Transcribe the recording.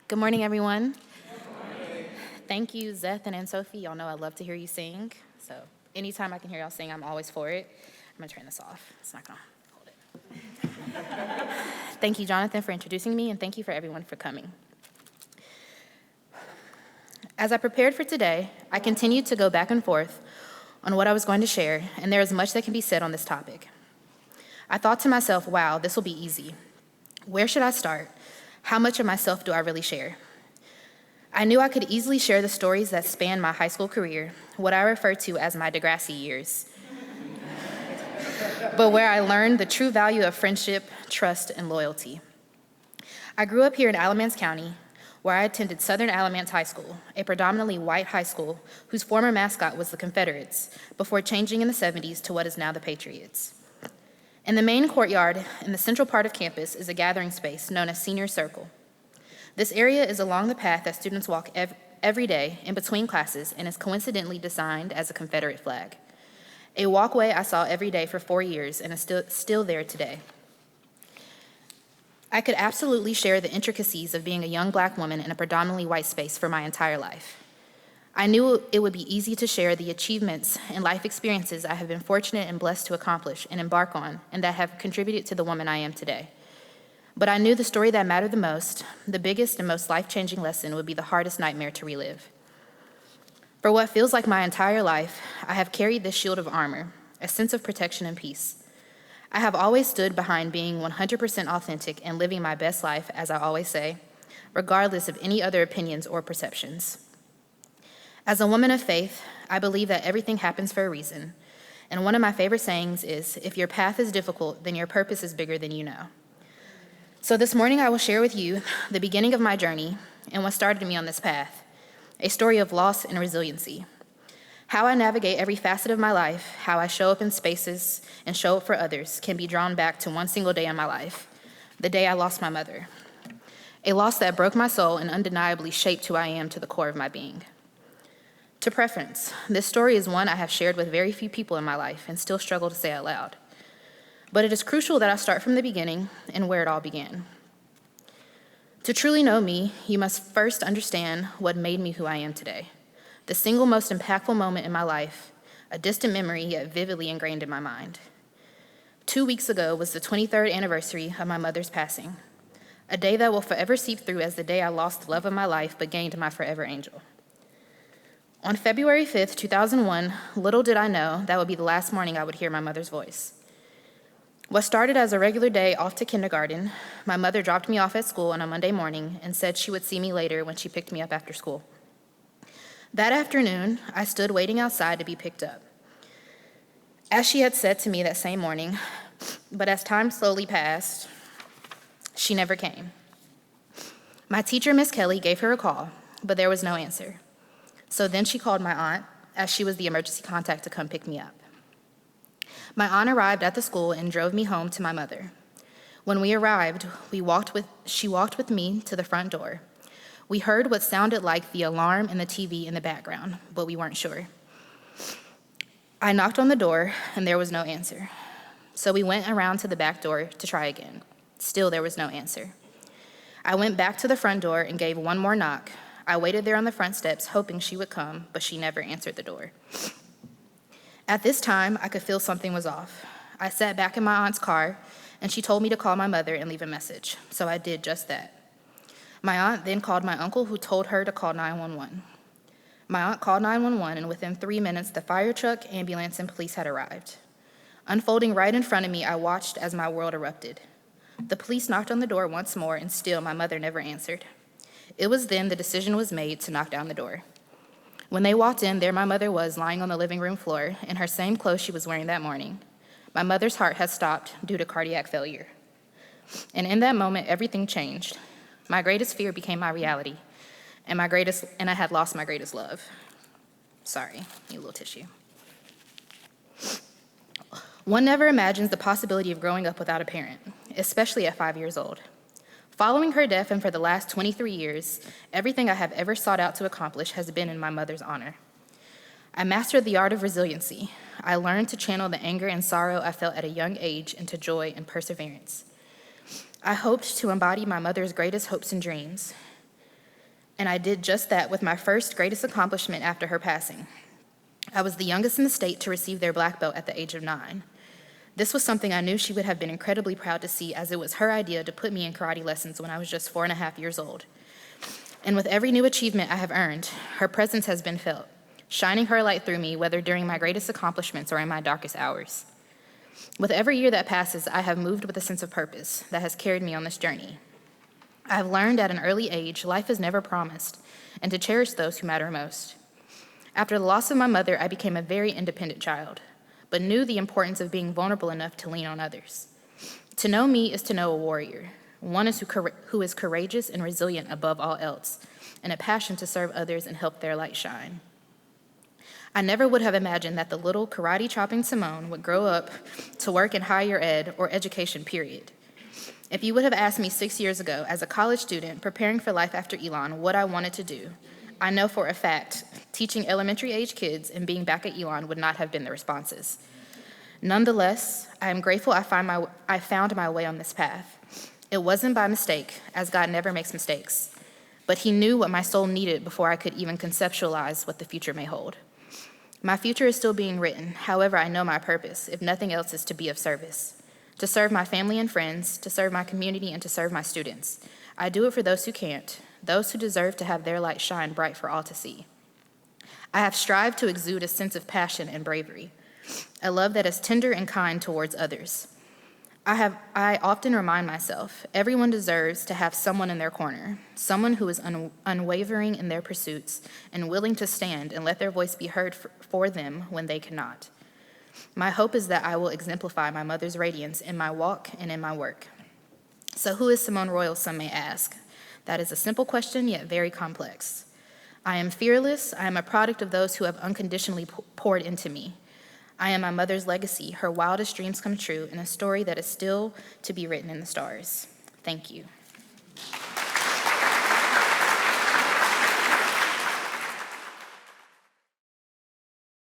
Good morning, everyone. Thank you, Zeth and Anne-Sophie. Y'all know I love to hear you sing. So anytime I can hear y'all sing, I'm always for it. I'm gonna turn this off. It's not gonna hold it. Thank you, Jonathan, for introducing me, and thank you for everyone for coming. As I prepared for today, I continued to go back and forth on what I was going to share, and there is much that can be said on this topic. I thought to myself, wow, this will be easy. Where should I start? How much of myself do I really share? I knew I could easily share the stories that span my high school career, what I refer to as my Degrassi years, but where I learned the true value of friendship, trust, and loyalty. I grew up here in Alamance County, where I attended Southern Alamance High School, a predominantly white high school whose former mascot was the Confederates, before changing in the 70s to what is now the Patriots. In the main courtyard in the central part of campus is a gathering space known as Senior Circle. This area is along the path that students walk every day in between classes and is coincidentally designed as a Confederate flag. A walkway I saw every day for 4 years and is still there today. I could absolutely share the intricacies of being a young Black woman in a predominantly white space for my entire life. I knew it would be easy to share the achievements and life experiences I have been fortunate and blessed to accomplish and embark on, and that have contributed to the woman I am today. But I knew the story that mattered the most, the biggest and most life-changing lesson, would be the hardest nightmare to relive. For what feels like my entire life, I have carried this shield of armor, a sense of protection and peace. I have always stood behind being 100% authentic and living my best life, as I always say, regardless of any other opinions or perceptions. As a woman of faith, I believe that everything happens for a reason, and one of my favorite sayings is, if your path is difficult, then your purpose is bigger than you know. So this morning I will share with you the beginning of my journey and what started me on this path, a story of loss and resiliency. How I navigate every facet of my life, how I show up in spaces and show up for others can be drawn back to one single day in my life, the day I lost my mother. A loss that broke my soul and undeniably shaped who I am to the core of my being. To preference, this story is one I have shared with very few people in my life and still struggle to say out loud. But it is crucial that I start from the beginning and where it all began. To truly know me, you must first understand what made me who I am today. The single most impactful moment in my life, a distant memory yet vividly ingrained in my mind. 2 weeks ago was the 23rd anniversary of my mother's passing, a day that will forever seep through as the day I lost the love of my life but gained my forever angel. On February 5th, 2001, little did I know that would be the last morning I would hear my mother's voice. What started as a regular day off to kindergarten, my mother dropped me off at school on a Monday morning and said she would see me later when she picked me up after school. That afternoon, I stood waiting outside to be picked up. As she had said to me that same morning, but as time slowly passed, she never came. My teacher, Miss Kelly, gave her a call, but there was no answer. So then she called my aunt, as she was the emergency contact, to come pick me up. My aunt arrived at the school and drove me home to my mother. When we arrived, she walked with me to the front door. We heard what sounded like the alarm and the TV in the background, but we weren't sure. I knocked on the door, and there was no answer. So we went around to the back door to try again. Still, there was no answer. I went back to the front door and gave one more knock. I waited there on the front steps, hoping she would come, but she never answered the door. At this time, I could feel something was off. I sat back in my aunt's car, and she told me to call my mother and leave a message, so I did just that. My aunt then called my uncle, who told her to call 911. My aunt called 911, and within 3 minutes, the fire truck, ambulance, and police had arrived. Unfolding right in front of me, I watched as my world erupted. The police knocked on the door once more, and still my mother never answered. It was then the decision was made to knock down the door. When they walked in, there my mother was, lying on the living room floor in her same clothes she was wearing that morning. My mother's heart had stopped due to cardiac failure. And in that moment, everything changed. My greatest fear became my reality, and I had lost my greatest love. Sorry, need a little tissue. One never imagines the possibility of growing up without a parent, especially at 5 years old. Following her death, and for the last 23 years, everything I have ever sought out to accomplish has been in my mother's honor. I mastered the art of resiliency. I learned to channel the anger and sorrow I felt at a young age into joy and perseverance. I hoped to embody my mother's greatest hopes and dreams. And I did just that with my first greatest accomplishment after her passing. I was the youngest in the state to receive their black belt at the age of 9. This was something I knew she would have been incredibly proud to see, as it was her idea to put me in karate lessons when I was just 4.5 years old. And with every new achievement I have earned, her presence has been felt, shining her light through me, whether during my greatest accomplishments or in my darkest hours. With every year that passes, I have moved with a sense of purpose that has carried me on this journey. I have learned at an early age life is never promised, and to cherish those who matter most. After the loss of my mother, I became a very independent child, but knew the importance of being vulnerable enough to lean on others. To know me is to know a warrior, one who is courageous and resilient above all else, and a passion to serve others and help their light shine. I never would have imagined that the little karate-chopping Simone would grow up to work in higher ed or education, period. If you would have asked me 6 years ago, as a college student preparing for life after Elon, what I wanted to do, I know for a fact teaching elementary-age kids and being back at Elon would not have been the responses. Nonetheless, I am grateful I found my way on this path. It wasn't by mistake, as God never makes mistakes, but He knew what my soul needed before I could even conceptualize what the future may hold. My future is still being written. However, I know my purpose, if nothing else, is to be of service, to serve my family and friends, to serve my community, and to serve my students. I do it for those who can't, those who deserve to have their light shine bright for all to see. I have strived to exude a sense of passion and bravery, a love that is tender and kind towards others. I often remind myself, everyone deserves to have someone in their corner, someone who is unwavering in their pursuits and willing to stand and let their voice be heard for them when they cannot. My hope is that I will exemplify my mother's radiance in my walk and in my work. So who is Simone Royal, some may ask? That is a simple question, yet very complex. I am fearless. I am a product of those who have unconditionally poured into me. I am my mother's legacy, her wildest dreams come true, and a story that is still to be written in the stars. Thank you.